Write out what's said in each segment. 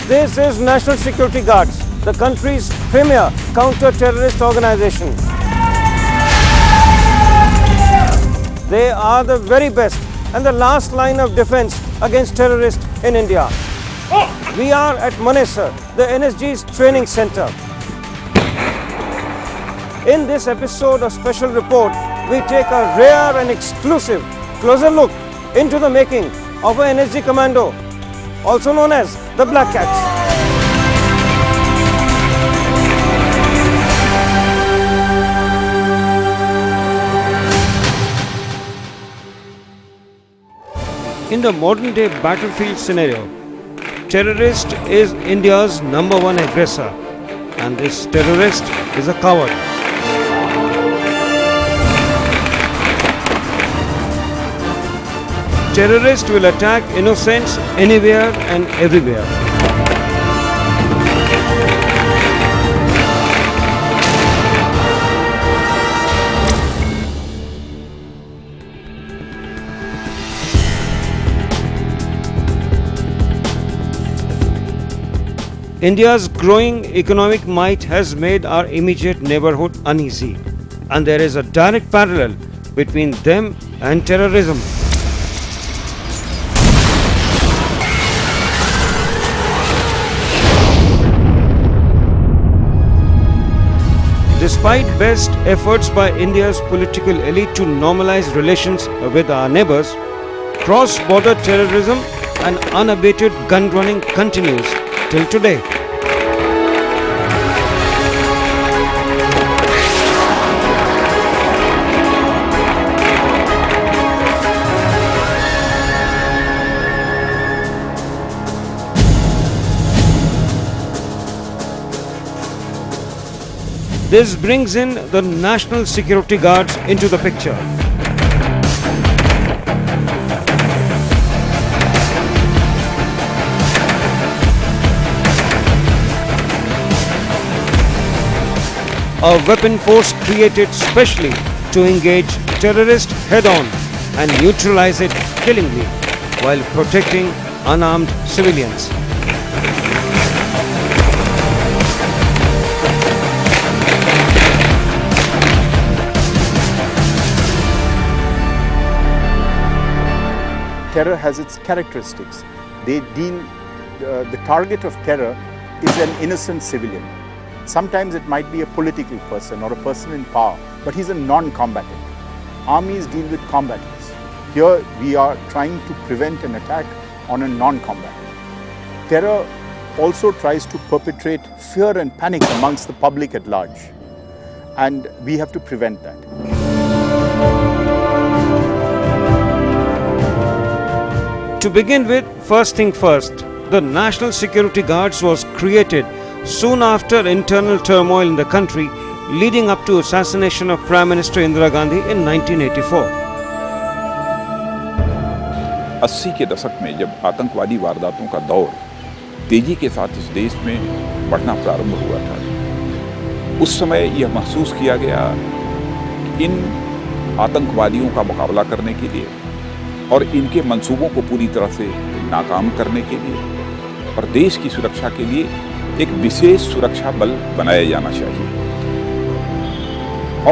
This is National Security Guards, the country's premier counter-terrorist organization. They are the very best and the last line of defense against terrorists in India. We are at Manesar, the NSG's training center. In this episode of Special Report, we take a rare and exclusive closer look into the making of an NSG commando, also known as the Black Cats. In the modern day battlefield scenario, terrorist is India's #1 aggressor, and this terrorist is a coward. Terrorists will attack innocents anywhere and everywhere. India's growing economic might has made our immediate neighborhood uneasy, and there is a direct parallel between them and terrorism. Despite best efforts by India's political elite to normalize relations with our neighbors, cross-border terrorism and unabated gun running continues till today. This brings in the National Security Guards into the picture. A weapon force created specially to engage terrorists head-on and neutralize it killingly while protecting unarmed civilians. Terror has its characteristics. The target of terror is an innocent civilian. Sometimes it might be a political person or a person in power, but he's a non-combatant. Armies deal with combatants. Here we are trying to prevent an attack on a non-combatant. Terror also tries to perpetrate fear and panic amongst the public at large, and we have to prevent that. To begin with, first thing first, the National Security Guards was created soon after internal turmoil in the country leading up to assassination of Prime Minister Indira Gandhi in 1984. 80 के दशक में जब आतंकवादी वारदातों का दौर तेजी के साथ इस देश में बढ़ना प्रारंभ हुआ था, उस समय यह महसूस किया गया कि इन आतंकवादियों का मुकाबला करने के लिए और इनके मंसूबों को पूरी तरह से नाकाम करने के लिए और देश की सुरक्षा के लिए एक विशेष सुरक्षा बल बनाया जाना चाहिए।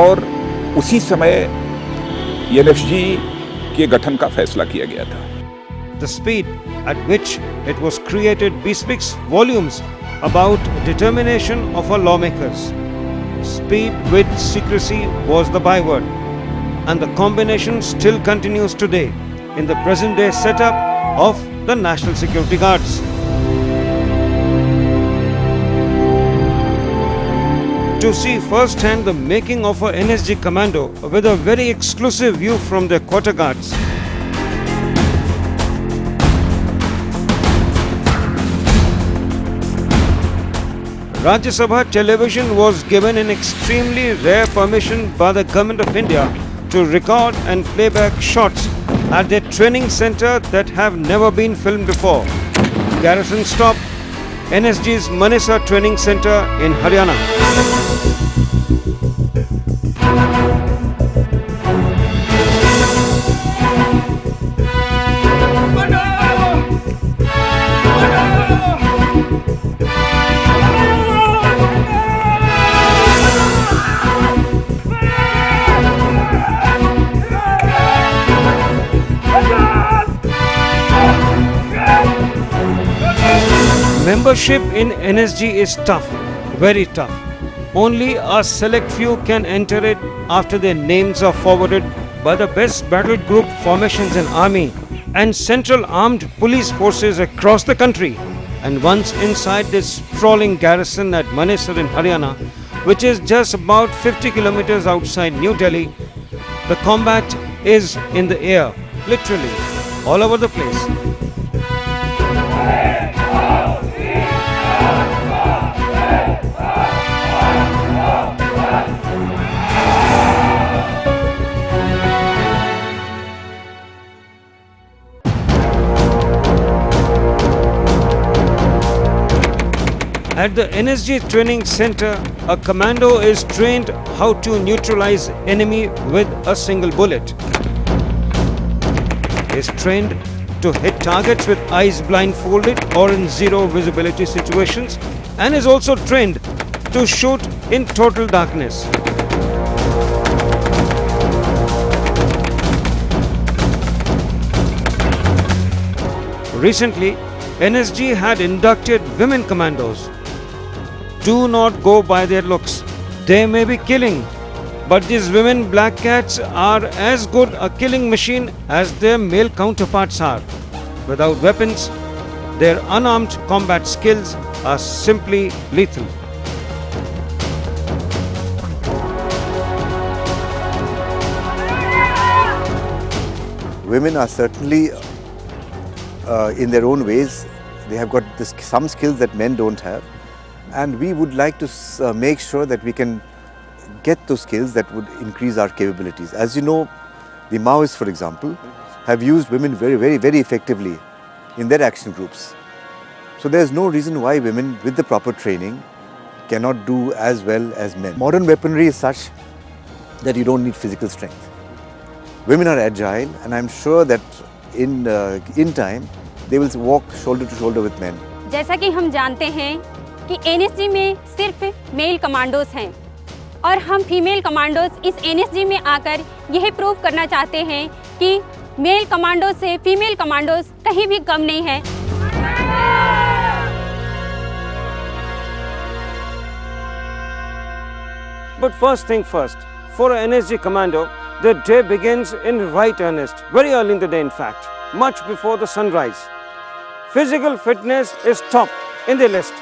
और उसी समय एनएसजी के गठन का फैसला किया गया था। The speed at which it was created bespeaks volumes about determination of our lawmakers. Speed with secrecy was the byword, and the combination still continues today in the present day setup of the National Security Guards. To see firsthand the making of a NSG commando with a very exclusive view from their quarter guards, Rajya Sabha television was given an extremely rare permission by the Government of India to record and play back shots at their training center that have never been filmed before. Garrison Stop, NSG's Manesar Training Center in Haryana. Membership in NSG is tough, very tough. Only a select few can enter it after their names are forwarded by the best battle group formations in army and central armed police forces across the country. And once inside this sprawling garrison at Manesar in Haryana, which is just about 50 kilometers outside New Delhi, the combat is in the air, literally, all over the place. At the NSG Training Center, a commando is trained how to neutralize enemy with a single bullet. He is trained to hit targets with eyes blindfolded or in zero visibility situations, and is also trained to shoot in total darkness. Recently, NSG had inducted women commandos. Do not go by their looks. They may be killing, but these women black cats are as good a killing machine as their male counterparts are. Without weapons, their unarmed combat skills are simply lethal. Women are certainly in their own ways. They have got some skills that men don't have. And we would like to make sure that we can get those skills that would increase our capabilities. As you know, the Maoists, for example, have used women very effectively in their action groups. So there's no reason why women with the proper training cannot do as well as men. Modern weaponry is such that you don't need physical strength. Women are agile, and I'm sure that in time they will walk shoulder to shoulder with men. जैसा कि हम जानते हैं कि NSG में सिर्फ mail commandos हैं और हम फीमेल कमांडोज इस एनएसजी में आकर यह प्रूव करना चाहते हैं कि मेल कमांडोज से फीमेल कमांडोज कहीं भी कम नहीं है। But first thing first, for an NSG commando, the day begins in right earnest, very early in the day in fact, much before the sunrise. Physical fitness is top in the list.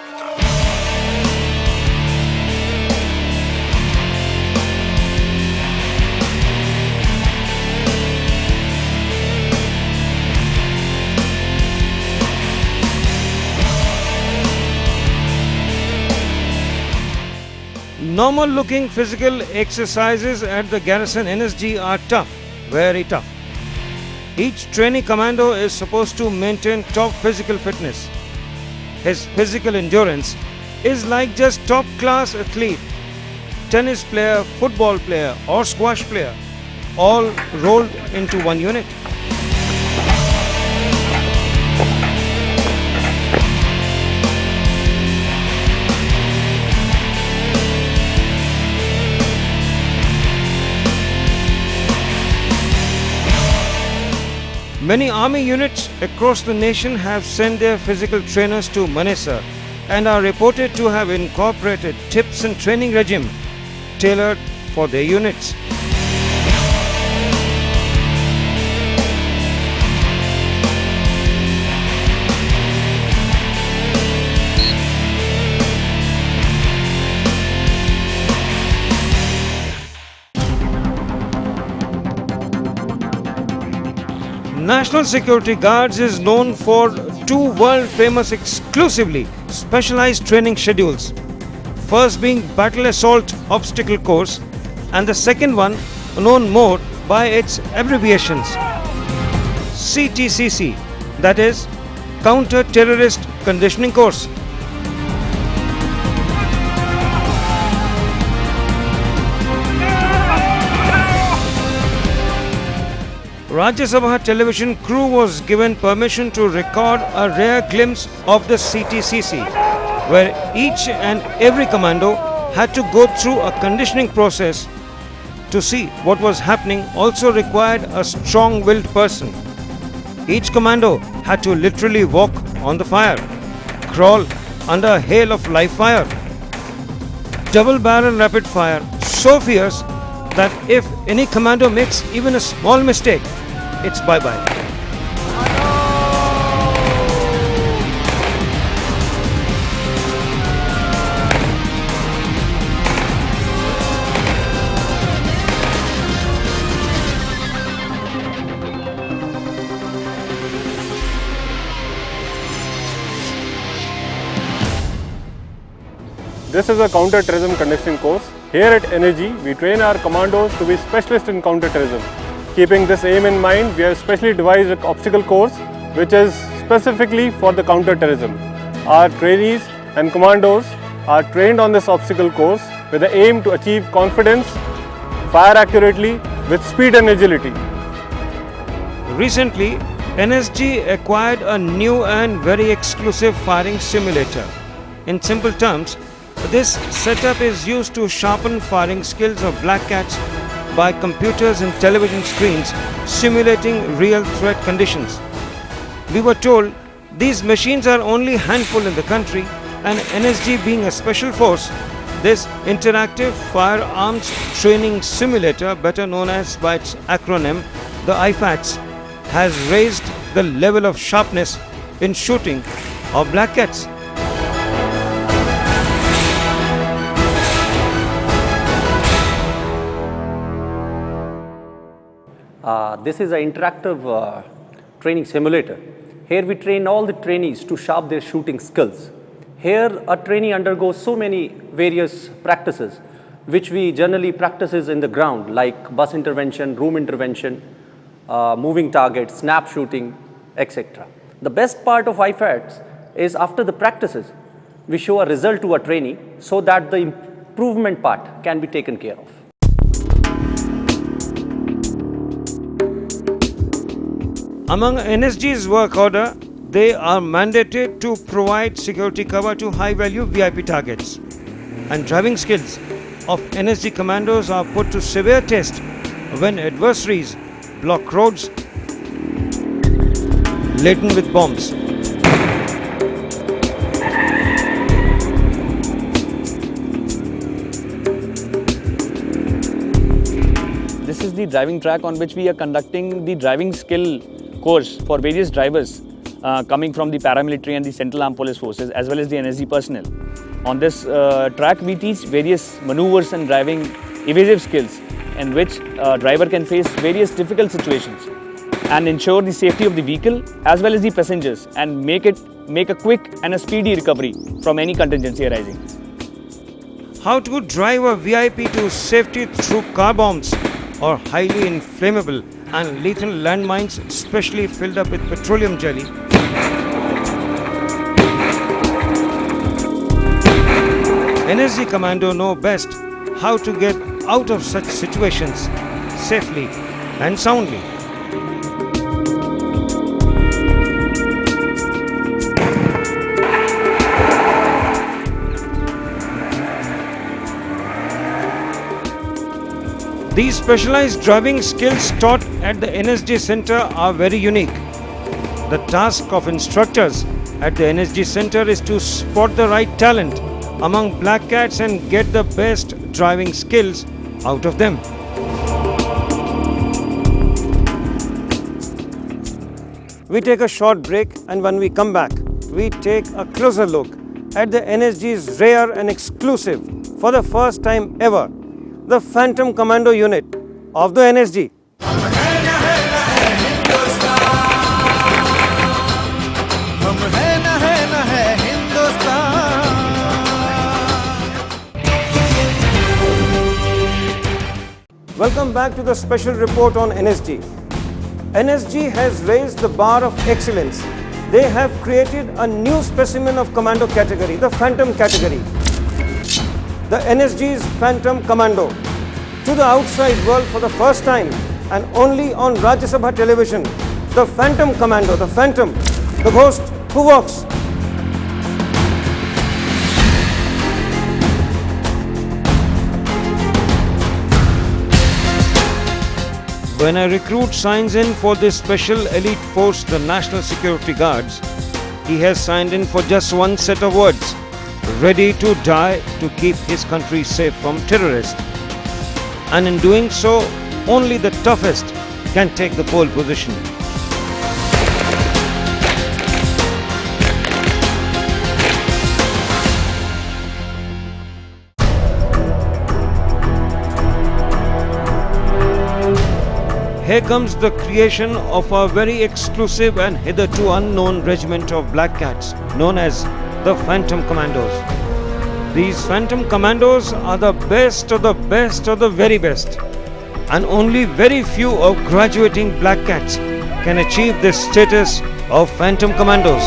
Normal looking physical exercises at the garrison NSG are tough, very tough. Each trainee commando is supposed to maintain top physical fitness. His physical endurance is like just top class athlete, tennis player, football player or squash player, all rolled into one unit. Many army units across the nation have sent their physical trainers to Manesar and are reported to have incorporated tips and training regime tailored for their units. National Security Guards is known for two world-famous exclusively specialized training schedules. First being Battle Assault Obstacle Course and the second one known more by its abbreviations CTCC, that is Counter-Terrorist Conditioning Course. Rajya Sabha television crew was given permission to record a rare glimpse of the CTCC, where each and every commando had to go through a conditioning process. To see what was happening also required a strong-willed person. Each commando had to literally walk on the fire, crawl under a hail of live fire. Double barrel rapid fire, so fierce that if any commando makes even a small mistake, it's bye-bye. This is a counter-terrorism conditioning course. Here at Energy, we train our commandos to be specialists in counter-terrorism. Keeping this aim in mind, we have specially devised an obstacle course which is specifically for the counter-terrorism. Our trainees and commandos are trained on this obstacle course with the aim to achieve confidence, fire accurately, with speed and agility. Recently, NSG acquired a new and very exclusive firing simulator. In simple terms, this setup is used to sharpen firing skills of black cats by computers and television screens simulating real threat conditions. We were told these machines are only a handful in the country, and NSG being a special force, this interactive firearms training simulator, better known as by its acronym, the IFATS, has raised the level of sharpness in shooting of black cats. This is an interactive training simulator. Here we train all the trainees to sharpen their shooting skills. Here a trainee undergoes so many various practices which we generally practices in the ground, like bus intervention, room intervention, moving targets, snap shooting, etc. The best part of IFATs is after the practices, we show a result to a trainee so that the improvement part can be taken care of. Among NSG's work order, they are mandated to provide security cover to high-value VIP targets. And driving skills of NSG commandos are put to severe test when adversaries block roads laden with bombs. This is the driving track on which we are conducting the driving skill course for various drivers coming from the paramilitary and the Central Armed Police Forces as well as the NSG personnel. On this track, we teach various maneuvers and driving evasive skills in which a driver can face various difficult situations and ensure the safety of the vehicle as well as the passengers and make a quick and a speedy recovery from any contingency arising. How to drive a VIP to safety through car bombs or highly inflammable and lethal landmines specially filled up with petroleum jelly. NSG Commando know best how to get out of such situations safely and soundly. These specialized driving skills taught at the NSG Center are very unique. The task of instructors at the NSG Center is to spot the right talent among black cats and get the best driving skills out of them. We take a short break, and when we come back, we take a closer look at the NSG's rare and exclusive, for the first time ever, the Phantom Commando unit of the NSG. Welcome back to the special report on NSG. NSG has raised the bar of excellence. They have created a new specimen of commando category, the Phantom category. The NSG's Phantom Commando to the outside world for the first time and only on Rajya Sabha television. The Phantom Commando, the Phantom, the ghost who walks. When a recruit signs in for this special elite force, the National Security Guards, he has signed in for just one set of words: ready to die to keep his country safe from terrorists. And in doing so, only the toughest can take the pole position. Here comes the creation of a very exclusive and hitherto unknown regiment of Black Cats known as the Phantom Commandos. These Phantom Commandos are the best of the best of the very best, and only very few of graduating Black Cats can achieve this status of Phantom Commandos.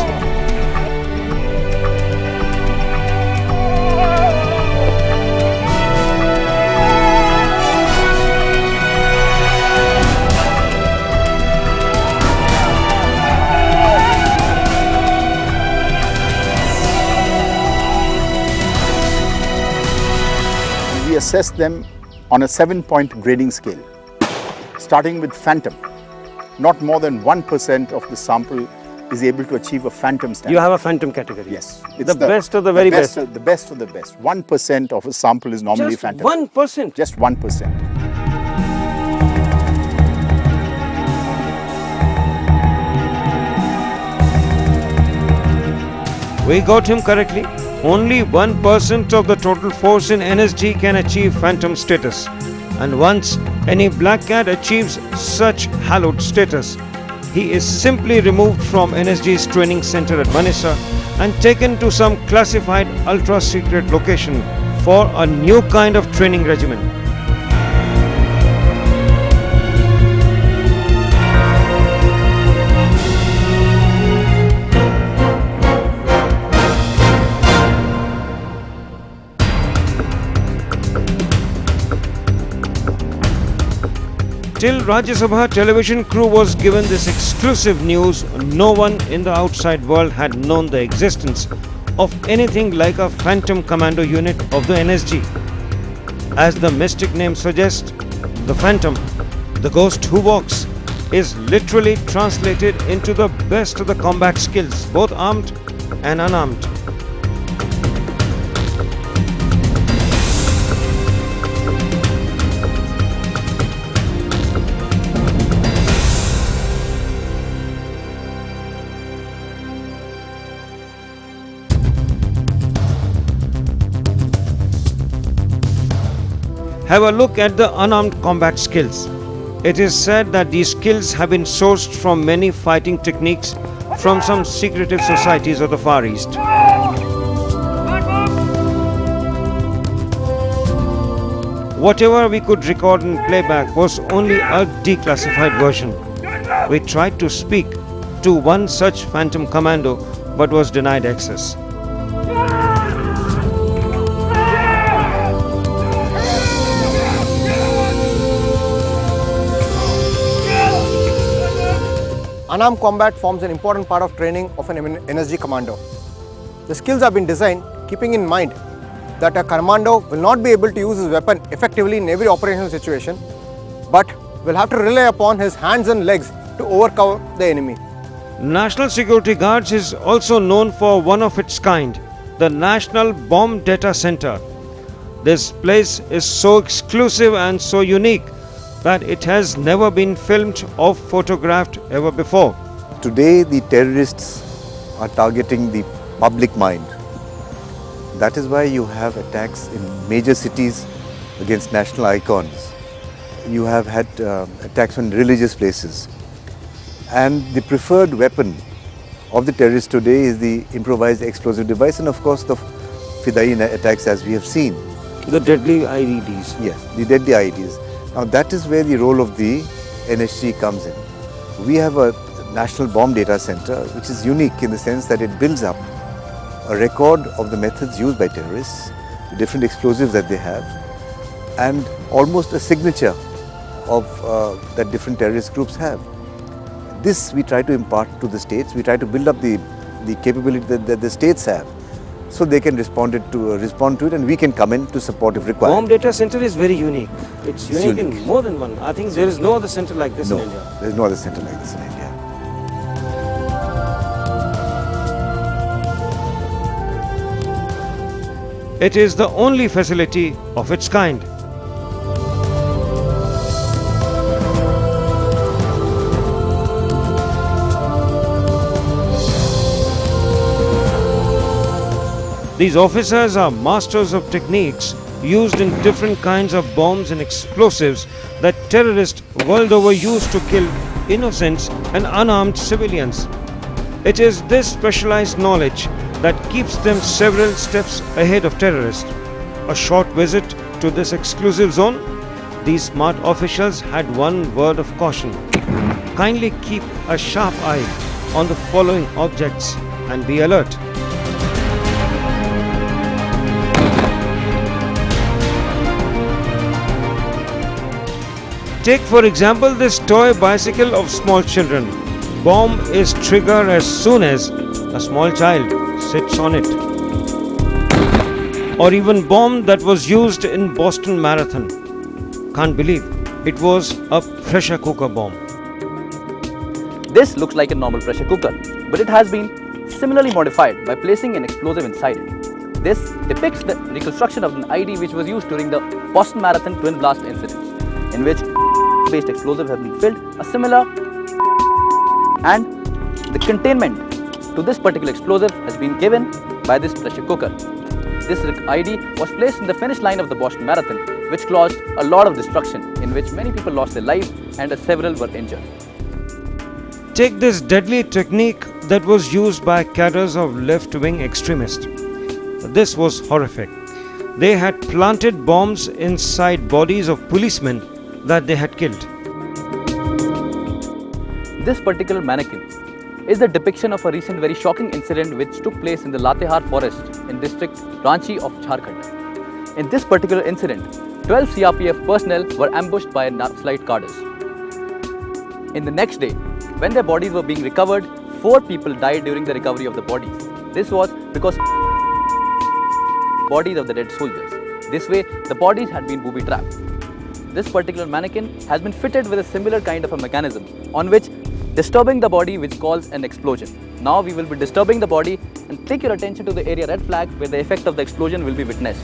We assess them on a 7-point grading scale, starting with Phantom. Not more than 1% of the sample is able to achieve a Phantom standard. You have a Phantom category. Yes. The best of the very best. The best of the best. 1% of a sample is normally Just Phantom. 1%. Just 1%. We got him correctly. Only 1% of the total force in NSG can achieve Phantom status. And once any Black Cat achieves such hallowed status, he is simply removed from NSG's training center at Manisa and taken to some classified ultra-secret location for a new kind of training regimen. Till Rajya Sabha television crew was given this exclusive news, no one in the outside world had known the existence of anything like a Phantom Commando unit of the NSG. As the mystic name suggests, the Phantom, the ghost who walks, is literally translated into the best of the combat skills, both armed and unarmed. Have a look at the unarmed combat skills. It is said that these skills have been sourced from many fighting techniques from some secretive societies of the Far East. Whatever we could record in playback was only a declassified version. We tried to speak to one such Phantom Commando but was denied access. Unarmed combat forms an important part of training of an NSG commando. The skills have been designed keeping in mind that a commando will not be able to use his weapon effectively in every operational situation, but will have to rely upon his hands and legs to overcome the enemy. National Security Guards is also known for one of its kind, the National Bomb Data Center. This place is so exclusive and so unique that it has never been filmed or photographed ever before. Today, the terrorists are targeting the public mind. That is why you have attacks in major cities against national icons. You have had attacks on religious places. And the preferred weapon of the terrorists today is the improvised explosive device and of course the Fidai attacks as we have seen. The deadly IEDs. Yes, the deadly IEDs. Now that is where the role of the NSG comes in. We have a National Bomb Data Center which is unique in the sense that it builds up a record of the methods used by terrorists, the different explosives that they have, and almost a signature of that different terrorist groups have. This we try to impart to the states. We try to build up the capability that the states have, so they can respond to it, and we can come in to support if required. Bomb Data Center is very unique. It's unique in more than one. I think there is no other center like this in India. There is no other center like this in India. It is the only facility of its kind. These officers are masters of techniques used in different kinds of bombs and explosives that terrorists world over use to kill innocents and unarmed civilians. It is this specialized knowledge that keeps them several steps ahead of terrorists. A short visit to this exclusive zone, these smart officials had one word of caution. Kindly keep a sharp eye on the following objects and be alert. Take for example this toy bicycle of small children. Bomb is triggered as soon as a small child sits on it. Or even bomb that was used in Boston Marathon. Can't believe it was a pressure cooker bomb. This looks like a normal pressure cooker, but it has been similarly modified by placing an explosive inside it. This depicts the reconstruction of an ID which was used during the Boston Marathon twin blast incident, in which based explosive has been filled a similar, and the containment to this particular explosive has been given by this pressure cooker. This ID was placed in the finish line of the Boston Marathon, which caused a lot of destruction, in which many people lost their lives and several were injured. Take this deadly technique that was used by cadres of left-wing extremists. This was horrific. They had planted bombs inside bodies of policemen that they had killed. This particular mannequin is the depiction of a recent very shocking incident which took place in the Latehar forest in district Ranchi of Jharkhand. In this particular incident, 12 CRPF personnel were ambushed by Naxalite cadres. In the next day, when their bodies were being recovered, 4 people died during the recovery of the bodies. This was because bodies of the dead soldiers. This way, the bodies had been booby-trapped. This particular mannequin has been fitted with a similar kind of a mechanism on which disturbing the body which causes an explosion. Now we will be disturbing the body and take your attention to the area red flag where the effect of the explosion will be witnessed.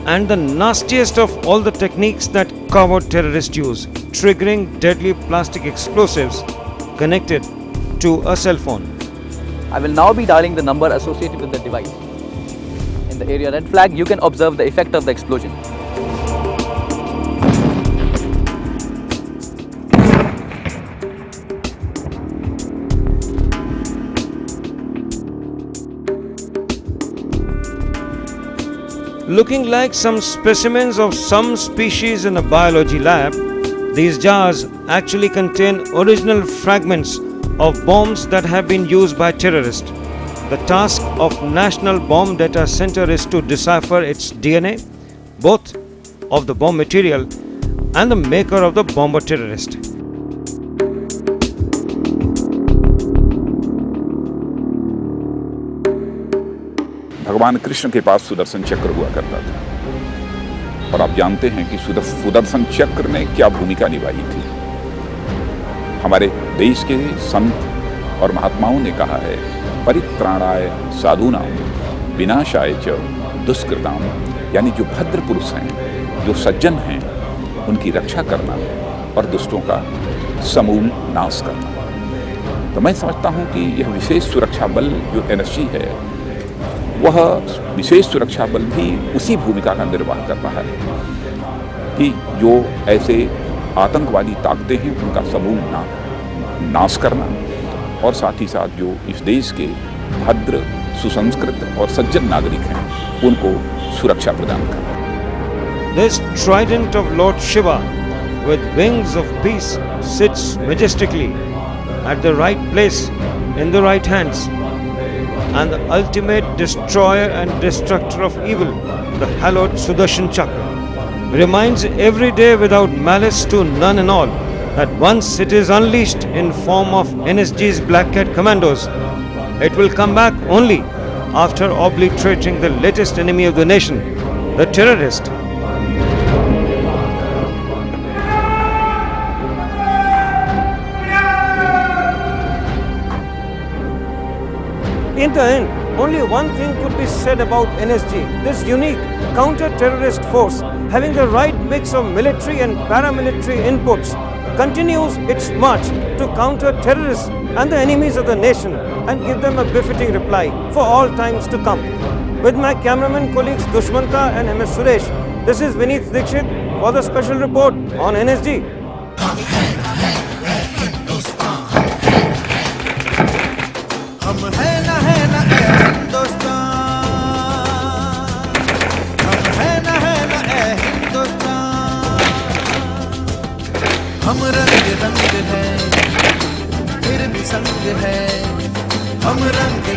And the nastiest of all the techniques that coward terrorists use, triggering deadly plastic explosives connected to a cell phone. I will now be dialing the number associated with the device. In the area red flag, you can observe the effect of the explosion. Looking like some specimens of some species in a biology lab, these jars actually contain original fragments of bombs that have been used by terrorists. The task of National Bomb Data Center is to decipher its DNA, both of the bomb material and the maker of the bomber terrorist. भगवान कृष्ण के पास सुदर्शन चक्र हुआ करता था और आप जानते हैं कि सुदर्शन चक्र ने क्या भूमिका निभाई थी। हमारे देश के संत और महात्माओं ने कहा है, परित्राणाय साधूनाम विनाशाय च दुष्कृताम, यानी जो भद्र पुरुष हैं, जो सज्जन हैं, उनकी रक्षा करना और दुष्टों का समूल नाश करना। तो मैं समझता हूँ कि यह विशेष सुरक्षा बल जो एनएसजी है, वह विशेष सुरक्षा बल भी उसी भूमिका का निर्वाह कर रहा है कि जो ऐसे आतंकवादी ताकतें हैं उनका समूल नाश करना और साथ ही साथ जो इस देश के भद्र, सुसंस्कृत और सज्जन नागरिक हैं उनको सुरक्षा प्रदान करना। This trident of Lord Shiva with wings of peace sits majestically at the right place in the right hands. And the ultimate destroyer and destructor of evil, the hallowed Sudarshan Chakra, reminds every day without malice to none and all that once it is unleashed in form of NSG's Black Cat commandos, it will come back only after obliterating the latest enemy of the nation, the terrorist. In the end, only one thing could be said about NSG, this unique counter-terrorist force having the right mix of military and paramilitary inputs continues its march to counter terrorists and the enemies of the nation and give them a befitting reply for all times to come. With my cameraman colleagues Dushman Ka and MS Suresh, this is Vineet Dikshit for the special report on NSG. हम है ना हिंदुस्तान, हम है ना हिंदुस्तान, हम रंग रंग है फिर भी संग है, हम रंग